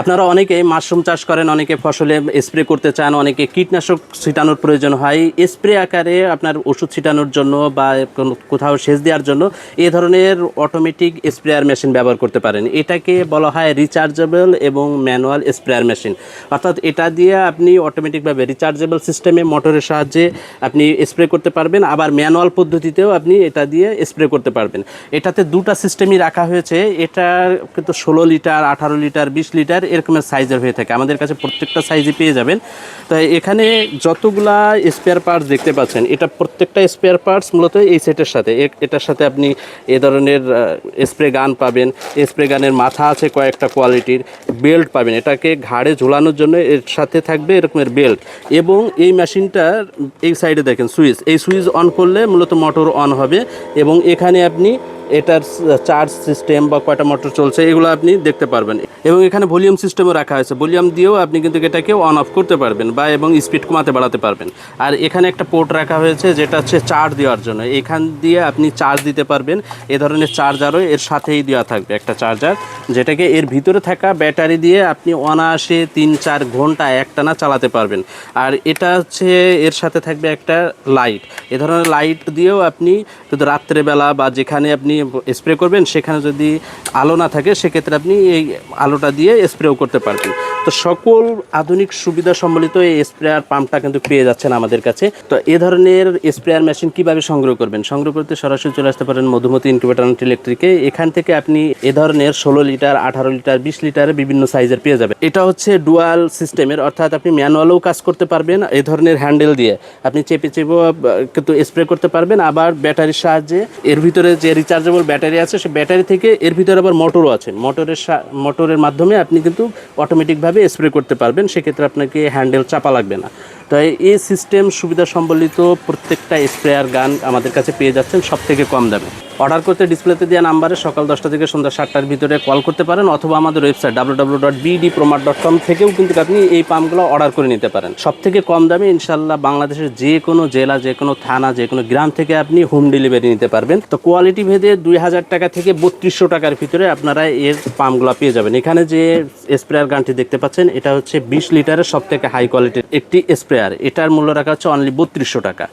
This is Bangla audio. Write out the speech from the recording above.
আপনারা অনেকেই মাশরুম চাষ করেন, অনেকে ফসলে স্প্রে করতে চান, অনেকে কীটনাশক ছিটানোর প্রয়োজন হয়। স্প্রে আকারে আপনার ওষুধ ছিটানোর জন্য বা কোথাও সেচ দেওয়ার জন্য এ ধরনের অটোমেটিক স্প্রেয়ার মেশিন ব্যবহার করতে পারেন। এটাকে বলা হয় রিচার্জেবল এবং ম্যানুয়াল স্প্রেয়ার মেশিন। অর্থাৎ এটা দিয়ে আপনি অটোমেটিকভাবে রিচার্জেবল সিস্টেমে মোটরের সাহায্যে আপনি স্প্রে করতে পারবেন, আবার ম্যানুয়াল পদ্ধতিতেও আপনি এটা দিয়ে স্প্রে করতে পারবেন। এটাতে দুটা সিস্টেমই রাখা হয়েছে। এটা কিন্তু 16 লিটার, 18 লিটার, 20 লিটার এরকমের সাইজের হয়ে থাকে। আমাদের কাছে প্রত্যেকটা সাইজে পেয়ে যাবেন। তো এখানে যতগুলা স্পেয়ার পার্টস দেখতে পাচ্ছেন, এটা প্রত্যেকটা স্পেয়ার পার্টস মূলত এই সেটের সাথে, এটার সাথে আপনি এ ধরনের স্প্রে গান পাবেন। স্প্রে গানের মাথা আছে কয়েকটা কোয়ালিটির, বেল্ট পাবেন, এটাকে ঘাড়ে ঝোলানোর জন্য এর সাথে থাকবে এরকমের বেল্ট। এবং এই মেশিনটার এই সাইডে দেখেন সুইচ, এই সুইচ অন করলে মূলত মোটর অন হবে এবং এখানে আপনি এটার চার্জ সিস্টেম বা কয়টা মোটর চলছে এগুলো আপনি দেখতে পারবেন। এবং এখানে ভলিউম সিস্টেমও রাখা হয়েছে, ভলিউম দিয়েও আপনি কিন্তু এটাকে অন অফ করতে পারবেন বা এবং স্পিড কমাতে বাড়াতে পারবেন। আর এখানে একটা পোর্ট রাখা হয়েছে যেটা হচ্ছে চার্জ দেওয়ার জন্য, এখান দিয়ে আপনি চার্জ দিতে পারবেন। এ ধরনের চার্জারও এর সাথেই দেওয়া থাকবে একটা চার্জার, যেটাকে এর ভিতরে থাকা ব্যাটারি দিয়ে আপনি অনায়াসে 3-4 ঘন্টা একটানা চালাতে পারবেন। আর এটা হচ্ছে এর সাথে থাকবে একটা লাইট, এ ধরনের লাইট দিয়েও আপনি যদি রাত্রেবেলা বা যেখানে আপনি স্প্রে করবেন সেখানে যদি আলো না থাকে সেক্ষেত্রে আপনি এই আলোটা দিয়ে স্প্রেও করতে পারবেন। তো সকল আধুনিক সুবিধা সম্বলিত এই স্প্রেয়ার পাম্পটা কিন্তু পেয়ে যাচ্ছেন আমাদের কাছে। তো এ ধরনের স্প্রেয়ার মেশিন কিভাবে সংগ্রহ করবেন? সংগ্রহ করতে সরাসরি চলে আসতে পারেন মধুমতি ইনকিউবেটর অ্যান্ড ইলেকট্রিকে। এখান থেকে আপনি এ ধরনের 16 লিটার, 18 লিটার, 20 লিটারের বিভিন্ন সাইজের পেয়ে যাবেন। এটা হচ্ছে ডুয়াল সিস্টেমের, অর্থাৎ আপনি ম্যানুয়ালও কাজ করতে পারবেন, এ ধরনের হ্যান্ডেল দিয়ে আপনি চেপে কিন্তু স্প্রে করতে পারবেন। আবার ব্যাটারির সাহায্যে এর ভিতরে যে রিচার্জেবল ব্যাটারি আছে সে ব্যাটারি থেকে এর ভিতরে আবার মোটরও আছে, মোটরের মাধ্যমে আপনি কিন্তু অটোমেটিকভাবে স্প্রে করতে পারবেন। সেক্ষেত্রে আপনাকে হ্যান্ডেল চাপা লাগবে না। তো এই সিস্টেম সুবিধা সম্বলিত প্রত্যেকটা স্প্রেয়ার গান আমাদের কাছে পেয়ে যাচ্ছেন সব থেকে কম দামে। অর্ডার করতে ডিসপ্লেতে দেওয়া নাম্বারে সকাল 10টা থেকে সন্ধ্যা 7টার ভিতরে কল করতে পারেন, অথবা আমাদের ওয়েবসাইট www.bdpromat.com থেকেও কিন্তু আপনি এই পাম্পগুলো অর্ডার করে নিতে পারেন সব থেকে কম দামে। ইনশাল্লাহ বাংলাদেশের যে কোনো জেলা, যে কোনো থানা, যে কোনো গ্রাম থেকে আপনি হোম ডেলিভারি নিতে পারবেন। তো কোয়ালিটি ভেদে 2000 টাকা থেকে 3200 টাকার ভিতরে আপনারা এর পাম্পগুলো পেয়ে যাবেন। এখানে যে স্প্রেয়ার গানটি দেখতে পাচ্ছেন এটা হচ্ছে 20 লিটারের সব থেকে হাই কোয়ালিটির একটি স্প্রেয়ার। এটার মূল্য রাখা হচ্ছে অনলি 3200 টাকা।